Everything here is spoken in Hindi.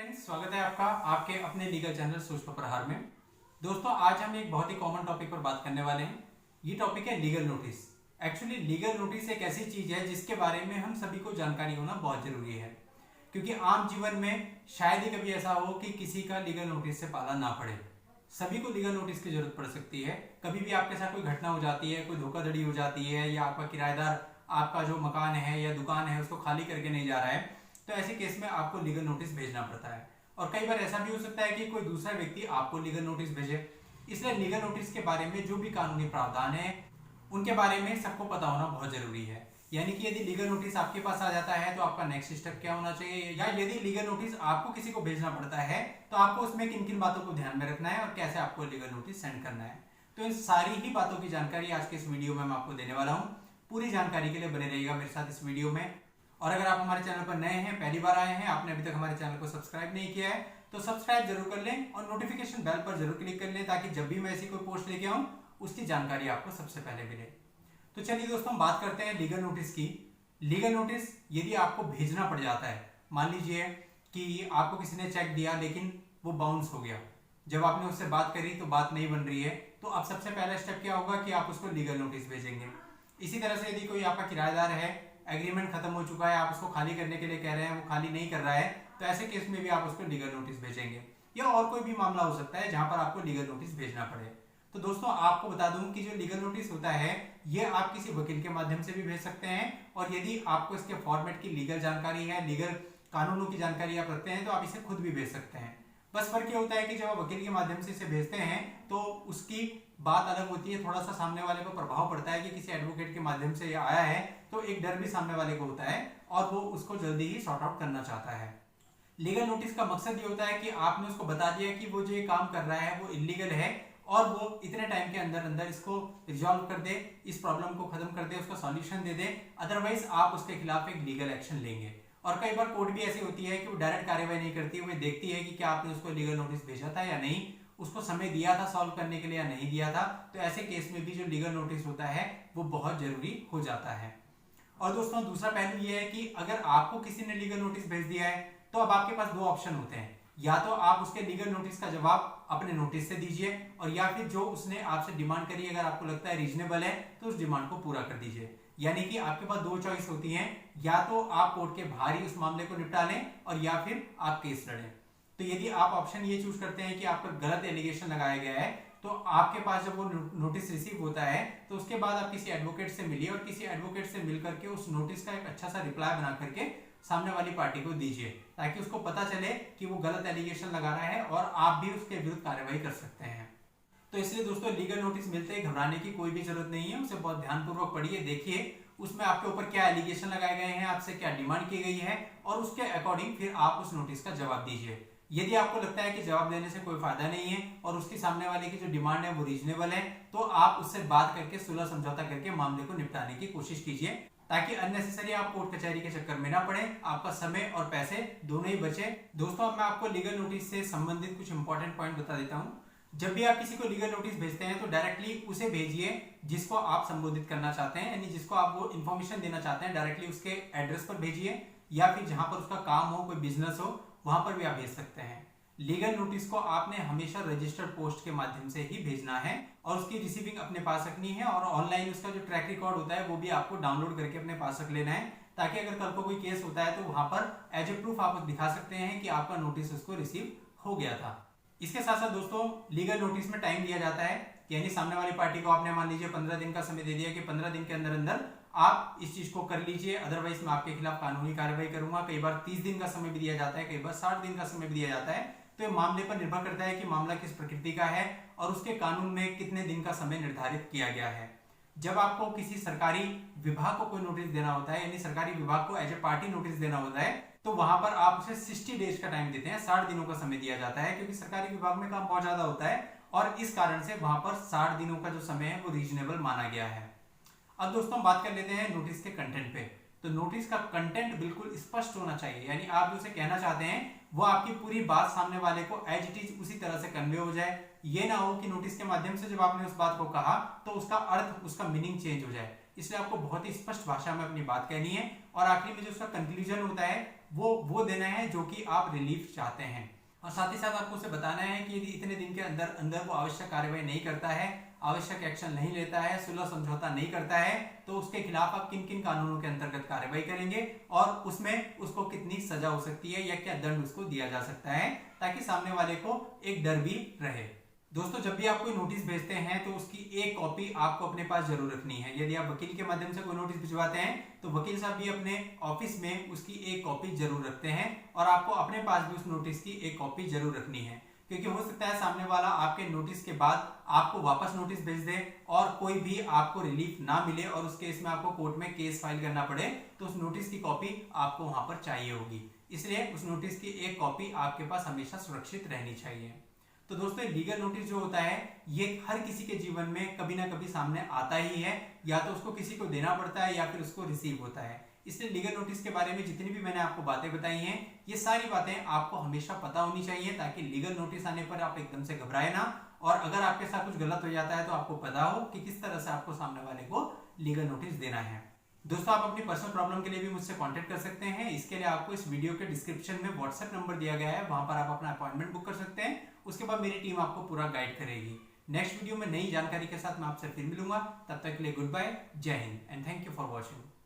फ्रेंड्स, स्वागत है आपका आपके अपने लीगल चैनल सोच पर प्रहार में। दोस्तों, आज हम एक बहुत ही कॉमन टॉपिक पर बात करने वाले हैं। ये टॉपिक है legal notice. Actually legal notice एक ऐसी चीज है जिसके बारे में हम सभी को जानकारी होना बहुत जरूरी है, क्योंकि आम जीवन में शायद ही कभी ऐसा हो कि किसी का लीगल नोटिस से पालन ना पड़े। सभी को लीगल नोटिस की जरूरत पड़ सकती है। कभी भी आपके साथ कोई घटना हो जाती है, कोई धोखाधड़ी हो जाती है, या आपका किराएदार आपका जो मकान है या दुकान है उसको खाली करके नहीं जा रहा है, तो ऐसे केस में आपको लीगल नोटिस भेजना पड़ता है। और कई बार ऐसा भी हो सकता है कि कोई दूसरा व्यक्ति आपको लीगल नोटिस भेजे। इसलिए लीगल नोटिस के बारे में जो भी कानूनी प्रावधान है उनके बारे में सबको पता होना बहुत जरूरी है। यानी कि यदि लीगल नोटिस आपके पास आ जाता है तो आपका नेक्स्ट स्टेप क्या होना चाहिए, या यदि लीगल नोटिस आपको किसी को भेजना पड़ता है तो आपको उसमें किन किन बातों को ध्यान में रखना है और कैसे आपको लीगल नोटिस सेंड करना है। तो इन सारी ही बातों की जानकारी आज के इस वीडियो में मैं आपको देने वाला हूँ। पूरी जानकारी के लिए बने रहिएगा मेरे साथ इस वीडियो में। और अगर आप हमारे चैनल पर नए हैं, पहली बार आए हैं, आपने अभी तक हमारे चैनल को सब्सक्राइब नहीं किया है, तो सब्सक्राइब जरूर कर लें और नोटिफिकेशन बेल पर जरूर क्लिक कर लें, ताकि जब भी मैं ऐसी कोई पोस्ट लेके आऊं उसकी जानकारी आपको सबसे पहले मिले। तो चलिए दोस्तों, हम बात करते हैं लीगल नोटिस की। लीगल नोटिस यदि आपको भेजना पड़ जाता है, मान लीजिए कि आपको किसी ने चेक दिया लेकिन वो बाउंस हो गया, जब आपने उससे बात करी तो बात नहीं बन रही है, तो अब सबसे पहला स्टेप क्या होगा कि आप उसको लीगल नोटिस भेजेंगे। इसी तरह से यदि कोई आपका किराएदार है, एग्रीमेंट खत्म हो चुका है, आप उसको खाली करने के लिए कह रहे हैं, वो खाली नहीं कर रहा है, तो ऐसे केस में भी आप उसको लीगल नोटिस भेजेंगे। या और कोई भी मामला हो सकता है जहां पर आपको लीगल नोटिस भेजना पड़े। तो दोस्तों, आपको बता दूं कि जो लीगल नोटिस होता है ये आप किसी वकील के माध्यम से भी भेज सकते हैं, और यदि आपको इसके फॉर्मेट की लीगल जानकारी है, लीगल कानूनों की जानकारी आप रखते हैं, तो आप इसे खुद भी भेज सकते हैं। बस फर्क ये होता है कि जब आप वकील के माध्यम से इसे भेजते हैं तो उसकी बात अलग होती है, थोड़ा सा सामने वाले को प्रभाव पड़ता है कि किसी एडवोकेट के माध्यम से ये आया है, तो एक डर भी सामने वाले को होता है और वो उसको जल्दी ही सॉर्ट आउट करना चाहता है। लीगल नोटिस का मकसद ये होता है कि आपने उसको बता दिया कि वो जो ये काम कर रहा है वो इलीगल है, और वो इतने टाइम के अंदर अंदर इसको रिजॉल्व कर दे, इस प्रॉब्लम को खत्म कर दे, उसका सॉल्यूशन दे दे, अदरवाइज आप उसके खिलाफ एक लीगल एक्शन लेंगे। और कई बार कोर्ट भी ऐसी होती है कि वो डायरेक्ट कार्रवाई नहीं करती, वो देखती है कि क्या आपने उसको लीगल नोटिस भेजा था या नहीं, उसको समय दिया था सॉल्व करने के लिए या नहीं दिया था। तो ऐसे केस में भी जो लीगल नोटिस होता है वो बहुत जरूरी हो जाता है। और दोस्तों, दूसरा पहलू ये है कि अगर आपको किसी ने लीगल नोटिस भेज दिया है तो अब आपके पास दो ऑप्शन होते हैं। या तो आप उसके लीगल नोटिस का जवाब अपने नोटिस से दीजिए, और या फिर जो उसने आपसे डिमांड करी अगर आपको लगता है रीजनेबल है तो उस डिमांड को पूरा कर दीजिए। यानी कि आपके पास दो चॉइस होती हैं, या तो आप कोर्ट के बाहर ही उस मामले को निपटा लें, और या फिर आप केस लड़ें। तो यदि आप ऑप्शन ये चूज करते हैं कि आपका गलत एलिगेशन लगाया गया है, तो आपके पास जब वो नोटिस रिसीव होता है तो उसके बाद आप किसी एडवोकेट से मिलिए, और किसी एडवोकेट से मिल करके उस नोटिस का एक अच्छा सा रिप्लाई बना करके सामने वाली पार्टी को दीजिए, ताकि उसको पता चले कि वो गलत एलिगेशन लगा रहा है और आप भी उसके विरुद्ध कार्रवाई कर सकते हैं। तो इसलिए दोस्तों, लीगल नोटिस मिलते ही घबराने की कोई भी जरूरत नहीं है। उसे बहुत ध्यानपूर्वक पढ़िए, देखिए उसमें आपके ऊपर क्या एलिगेशन लगाए गए हैं, आपसे क्या डिमांड की गई है, और उसके अकॉर्डिंग फिर आप उस नोटिस का जवाब दीजिए। यदि आपको लगता है कि जवाब देने से कोई फायदा नहीं है और उसकी सामने वाले की जो डिमांड है वो रीजनेबल है, तो आप उससे बात करके सुलह समझौता करके मामले को निपटाने की कोशिश कीजिए, ताकि अननेसेसरी आप कोर्ट कचहरी के चक्कर में ना पड़े, आपका समय और पैसे दोनों ही बचे। दोस्तों, अब मैं आपको लीगल नोटिस से संबंधित कुछ इंपॉर्टेंट पॉइंट बता देता हूँ। जब भी आप किसी को लीगल नोटिस भेजते हैं तो डायरेक्टली उसे भेजिए जिसको आप संबोधित करना चाहते हैं, यानी जिसको आप वो इन्फॉर्मेशन देना चाहते हैं, डायरेक्टली उसके एड्रेस पर भेजिए, या फिर जहां पर उसका काम हो, कोई बिजनेस हो, वहां पर भी आप भेज सकते हैं। लीगल नोटिस को आपने हमेशा रजिस्टर्ड पोस्ट के माध्यम से ही भेजना है, और उसकी रिसीविंग अपने पास रखनी है, और ऑनलाइन उसका जो ट्रैक रिकॉर्ड होता है वो भी आपको डाउनलोड करके अपने पास रख लेना है, ताकि अगर कल को कोई केस होता है तो वहां पर एज ए प्रूफ आप दिखा सकते हैं कि आपका नोटिस उसको रिसीव हो गया था। इसके साथ साथ दोस्तों, लीगल नोटिस में टाइम दिया जाता है, यानी सामने वाली पार्टी को आपने मान लीजिए 15 दिन का समय दे दिया कि 15 दिन के अंदर अंदर आप इस चीज को कर लीजिए, अदरवाइज मैं आपके खिलाफ कानूनी कार्रवाई करूंगा। कई बार 30 दिन का समय भी दिया जाता है, कई बार 60 दिन का समय भी दिया जाता है। तो ये मामले पर निर्भर करता है कि मामला किस प्रकृति का है और उसके कानून में कितने दिन का समय निर्धारित किया गया है। जब आपको किसी सरकारी विभाग को कोई नोटिस देना होता है, यानी सरकारी विभाग को एज ए पार्टी नोटिस देना होता है, तो वहां पर आप उसे 60 डेज का टाइम देते हैं, 60 दिनों का समय दिया जाता है, क्योंकि सरकारी विभाग में काम बहुत ज्यादा होता है, और इस कारण से वहां पर 60 दिनों का जो समय है वो रीजनेबल माना गया है। अब दोस्तों, बात कर लेते हैं नोटिस के कंटेंट पे। तो नोटिस का कंटेंट बिल्कुल स्पष्ट होना चाहिए, यानी आप जो उसे कहना चाहते हैं वो आपकी पूरी बात सामने वाले को एज इट इज उसी तरह से कन्वे हो जाए। ये ना हो कि नोटिस के माध्यम से जब आपने उस बात को कहा तो उसका अर्थ, उसका मीनिंग चेंज हो जाए। इसलिए आपको बहुत ही स्पष्ट भाषा में अपनी बात कहनी है, और आखिरी में जो उसका कंक्लूजन होता है वो देना है जो कि आप रिलीफ चाहते हैं। और साथ ही साथ आपको उसे बताना है कि यदि इतने दिन के अंदर अंदर वो आवश्यक कार्रवाई नहीं करता है, आवश्यक एक्शन नहीं लेता है, सुलह समझौता नहीं करता है, तो उसके खिलाफ आप किन किन कानूनों के अंतर्गत कार्रवाई करेंगे और उसमें उसको कितनी सजा हो सकती है या क्या दंड उसको दिया जा सकता है, ताकि सामने वाले को एक डर भी रहे। दोस्तों, जब भी आप कोई नोटिस भेजते हैं तो उसकी एक कॉपी आपको अपने पास जरूर रखनी है। यदि आप वकील के माध्यम से कोई नोटिस भिजवाते हैं तो वकील साहब भी अपने ऑफिस में उसकी एक कॉपी जरूर रखते हैं और आपको अपने पास भी उस नोटिस की एक कॉपी जरूर रखनी है, क्योंकि हो सकता है सामने वाला आपके नोटिस के बाद आपको वापस नोटिस भेज दे और कोई भी आपको रिलीफ ना मिले और उस केस में आपको कोर्ट में केस फाइल करना पड़े, तो उस नोटिस की कॉपी आपको वहां पर चाहिए होगी। इसलिए उस नोटिस की एक कॉपी आपके पास हमेशा सुरक्षित रहनी चाहिए। तो दोस्तों, लीगल नोटिस जो होता है ये हर किसी के जीवन में कभी ना कभी सामने आता ही है, या तो उसको किसी को देना पड़ता है या फिर उसको रिसीव होता है। इसलिए लीगल नोटिस के बारे में जितनी भी मैंने आपको बातें बताई हैं, ये सारी बातें आपको हमेशा पता होनी चाहिए, ताकि लीगल नोटिस आने पर आप एकदम से घबराए ना, और अगर आपके साथ कुछ गलत हो जाता है तो आपको पता हो कि किस तरह से आपको सामने वाले को लीगल नोटिस देना है। दोस्तों, आप अपनी पर्सनल प्रॉब्लम के लिए भी मुझसे कांटेक्ट कर सकते हैं। इसके लिए आपको इस वीडियो के डिस्क्रिप्शन में व्हाट्सएप नंबर दिया गया है, वहां पर आप अपना अपॉइंटमेंट बुक कर सकते हैं। उसके बाद मेरी टीम आपको पूरा गाइड करेगी। नेक्स्ट वीडियो में नई जानकारी के साथ मैं आपसे फिर मिलूंगा। तब तक के लिए गुड बाय, जय Hind and thank you for watching.